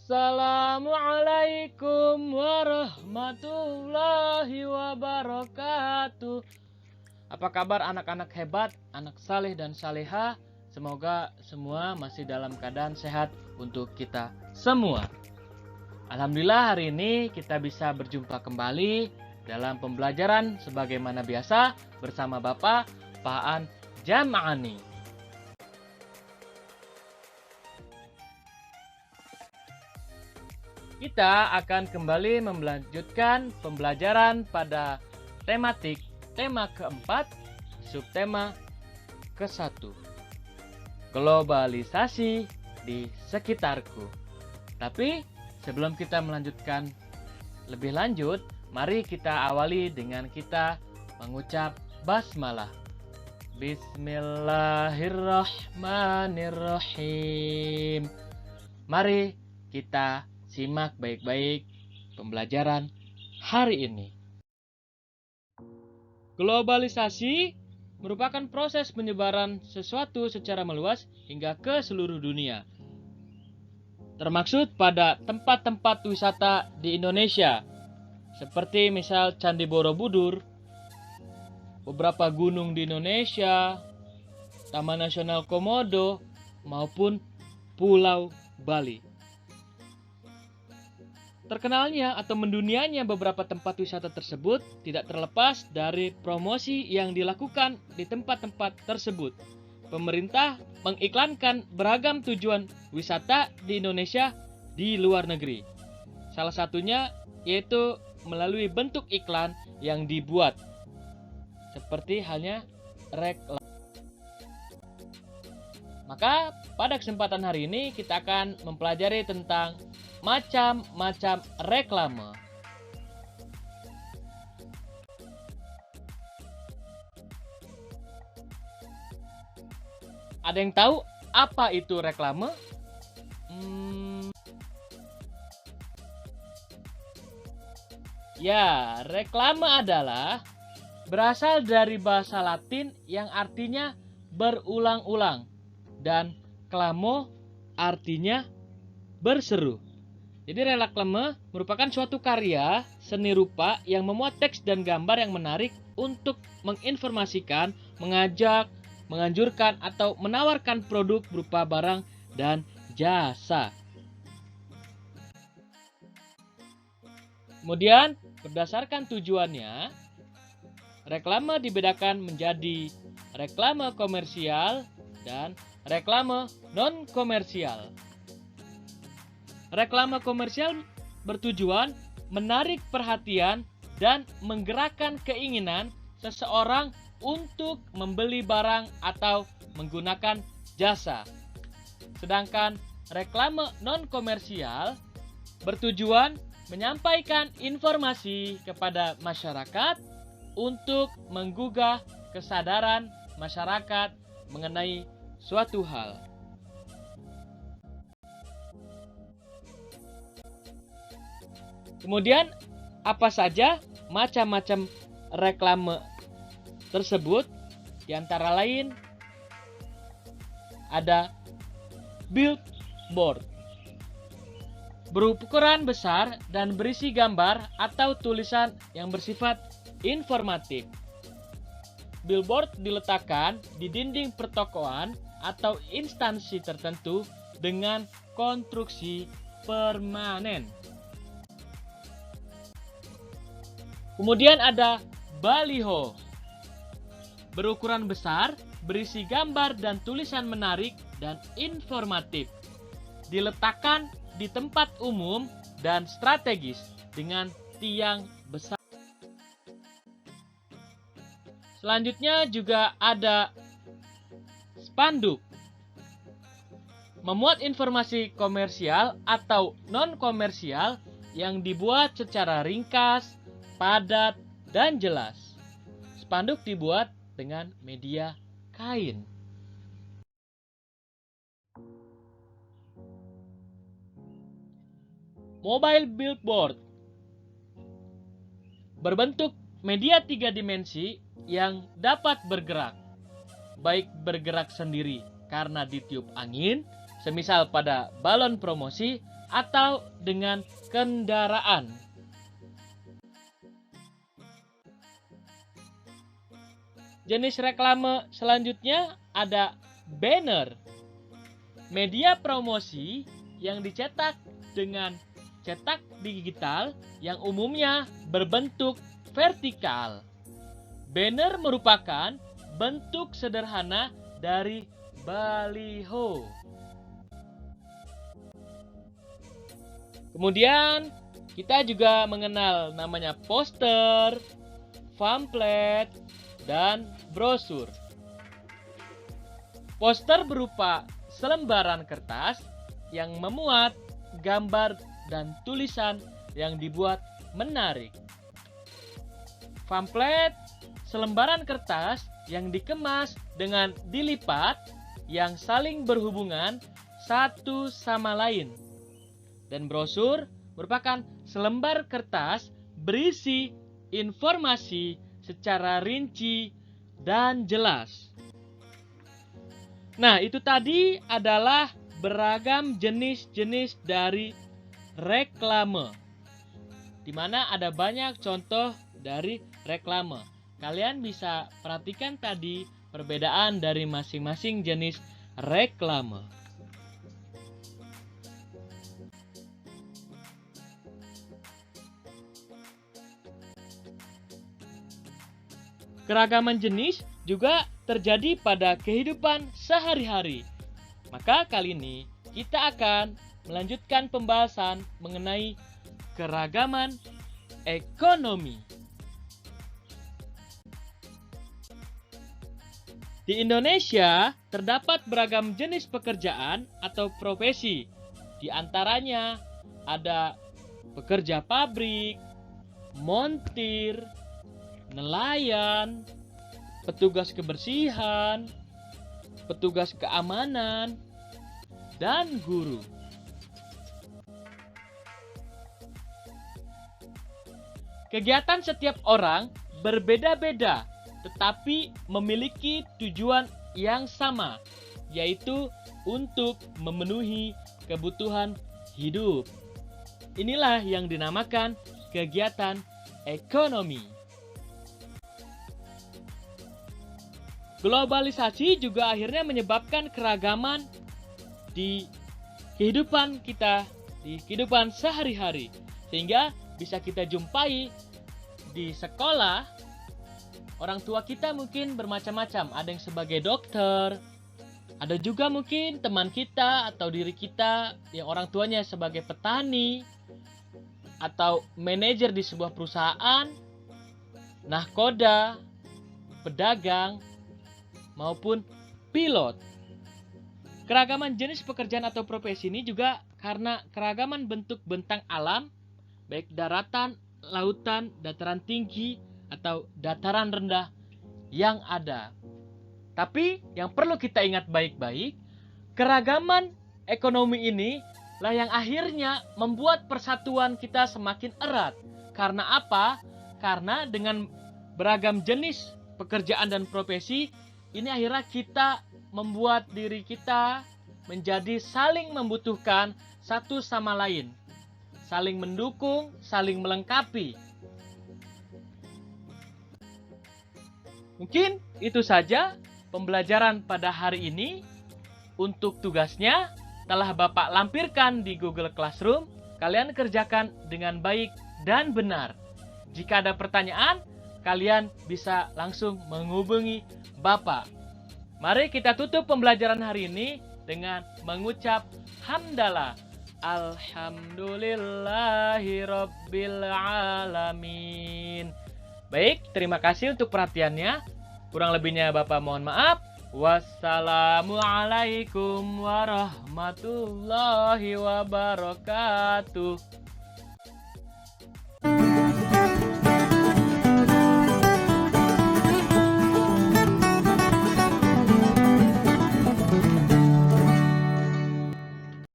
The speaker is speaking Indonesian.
Assalamualaikum warahmatullahi wabarakatuh. Apa kabar anak-anak hebat, anak saleh dan saleha? Semoga semua masih dalam keadaan sehat untuk kita semua. Alhamdulillah hari ini kita bisa berjumpa kembali dalam pembelajaran sebagaimana biasa bersama Bapak Faan Jam'ani. Kita akan kembali melanjutkan pembelajaran pada tema keempat, subtema ke-1. Globalisasi di sekitarku. Tapi sebelum kita melanjutkan lebih lanjut, mari kita awali dengan kita mengucap basmalah. Bismillahirrahmanirrahim. Mari kita simak baik-baik pembelajaran hari ini. Globalisasi merupakan proses penyebaran sesuatu secara meluas hingga ke seluruh dunia. Termaksud pada tempat-tempat wisata di Indonesia, seperti misal Candi Borobudur, beberapa gunung di Indonesia, Taman Nasional Komodo, maupun Pulau Bali. Terkenalnya atau mendunianya beberapa tempat wisata tersebut tidak terlepas dari promosi yang dilakukan di tempat-tempat tersebut. Pemerintah mengiklankan beragam tujuan wisata di Indonesia di luar negeri. Salah satunya yaitu melalui bentuk iklan yang dibuat, seperti halnya reklam. Maka pada kesempatan hari ini kita akan mempelajari tentang macam-macam reklame. Ada yang tahu apa itu reklame? Ya, reklame adalah berasal dari bahasa Latin yang artinya berulang-ulang dan klamo artinya berseru. Jadi reklame merupakan suatu karya seni rupa yang memuat teks dan gambar yang menarik untuk menginformasikan, mengajak, menganjurkan, atau menawarkan produk berupa barang dan jasa. Kemudian, berdasarkan tujuannya, reklame dibedakan menjadi reklame komersial dan reklame non-komersial. Reklame komersial bertujuan menarik perhatian dan menggerakkan keinginan seseorang untuk membeli barang atau menggunakan jasa. Sedangkan reklame non-komersial bertujuan menyampaikan informasi kepada masyarakat untuk menggugah kesadaran masyarakat mengenai suatu hal. Kemudian, apa saja macam-macam reklame tersebut? Di antara lain, ada billboard. Berukuran besar dan berisi gambar atau tulisan yang bersifat informatif. Billboard diletakkan di dinding pertokoan atau instansi tertentu dengan konstruksi permanen. Kemudian ada baliho. Berukuran besar, berisi gambar dan tulisan menarik dan informatif. Diletakkan di tempat umum dan strategis dengan tiang besar. Selanjutnya juga ada spanduk. Memuat informasi komersial atau non-komersial yang dibuat secara ringkas, padat, dan jelas. Spanduk dibuat dengan media kain. Mobile billboard berbentuk media 3 dimensi yang dapat bergerak, baik bergerak sendiri karena ditiup angin, semisal pada balon promosi, atau dengan kendaraan. Jenis reklame selanjutnya ada banner. Media promosi yang dicetak dengan cetak digital yang umumnya berbentuk vertikal. Banner merupakan bentuk sederhana dari baliho. Kemudian kita juga mengenal namanya poster, pamflet, dan brosur. Poster berupa selembaran kertas yang memuat gambar dan tulisan yang dibuat menarik. Pamflet, selembaran kertas yang dikemas dengan dilipat yang saling berhubungan satu sama lain. Dan brosur merupakan selembar kertas berisi informasi secara rinci dan jelas. Nah, itu tadi adalah beragam jenis-jenis dari reklame, di mana ada banyak contoh dari reklame. Kalian bisa perhatikan tadi perbedaan dari masing-masing jenis reklame. Keragaman jenis juga terjadi pada kehidupan sehari-hari. Maka kali ini kita akan melanjutkan pembahasan mengenai keragaman ekonomi. Di Indonesia terdapat beragam jenis pekerjaan atau profesi. Di antaranya ada pekerja pabrik, montir, nelayan, petugas kebersihan, petugas keamanan, dan guru. Kegiatan setiap orang berbeda-beda, tetapi memiliki tujuan yang sama, yaitu untuk memenuhi kebutuhan hidup. Inilah yang dinamakan kegiatan ekonomi. Globalisasi juga akhirnya menyebabkan keragaman di kehidupan kita, di kehidupan sehari-hari. Sehingga bisa kita jumpai di sekolah, orang tua kita mungkin bermacam-macam. Ada yang sebagai dokter, ada juga mungkin teman kita atau diri kita yang orang tuanya sebagai petani, atau manajer di sebuah perusahaan, nahkoda, pedagang, maupun pilot. Keragaman jenis pekerjaan atau profesi ini juga karena keragaman bentuk bentang alam, baik daratan, lautan, dataran tinggi, atau dataran rendah yang ada. Tapi yang perlu kita ingat baik-baik, keragaman ekonomi ini lah yang akhirnya membuat persatuan kita semakin erat. Karena apa? Karena dengan beragam jenis pekerjaan dan profesi, ini akhirnya kita membuat diri kita menjadi saling membutuhkan satu sama lain. Saling mendukung, saling melengkapi. Mungkin itu saja pembelajaran pada hari ini. Untuk tugasnya telah Bapak lampirkan di Google Classroom. Kalian kerjakan dengan baik dan benar. Jika ada pertanyaan, kalian bisa langsung menghubungi Bapak. Mari kita tutup pembelajaran hari ini dengan mengucap hamdalah. Alhamdulillahirabbil alamin. Baik, terima kasih untuk perhatiannya. Kurang lebihnya Bapak mohon maaf. Wassalamualaikum warahmatullahi wabarakatuh.